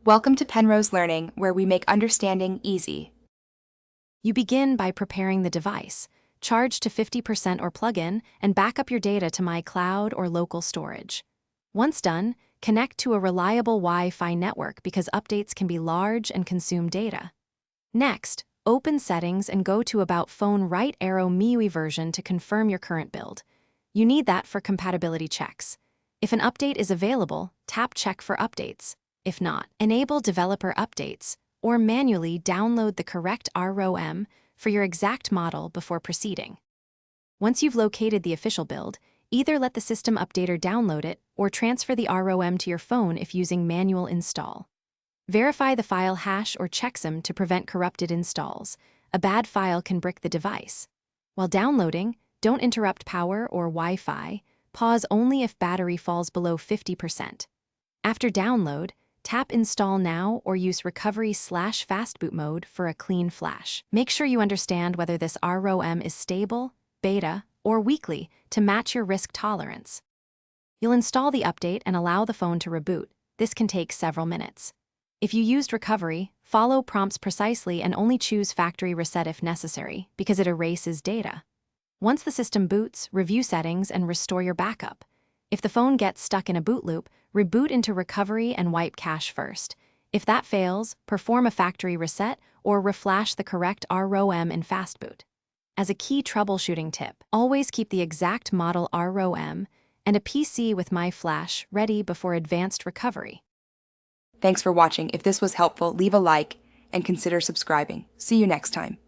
Welcome to Penrose Learning, where we make understanding easy. You begin by preparing the device, charge to 50% or plug in, and back up your data to my cloud or local storage. Once done, connect to a reliable Wi-Fi network because updates can be large and consume data. Next, open Settings and go to About Phone right arrow MIUI version to confirm your current build. You need that for compatibility checks. If an update is available, tap Check for updates. If not, enable developer updates or manually download the correct ROM for your exact model before proceeding. Once you've located the official build, either let the system updater download it or transfer the ROM to your phone if using manual install. Verify the file hash or checksum to prevent corrupted installs. A bad file can brick the device. While downloading, don't interrupt power or Wi-Fi. Pause only if battery falls below 50%. After download, tap Install Now or use Recovery/Fastboot mode for a clean flash. Make sure you understand whether this ROM is stable, beta, or weekly to match your risk tolerance. You'll install the update and allow the phone to reboot. This can take several minutes. If you used Recovery, follow prompts precisely and only choose Factory Reset if necessary, because it erases data. Once the system boots, review settings and restore your backup. If the phone gets stuck in a boot loop, reboot into Recovery and wipe cache first. If that fails, perform a factory reset or reflash the correct ROM in Fastboot. As a key troubleshooting tip, always keep the exact model ROM and a PC with MyFlash ready before advanced recovery. Thanks for watching. If this was helpful, leave a like and consider subscribing. See you next time.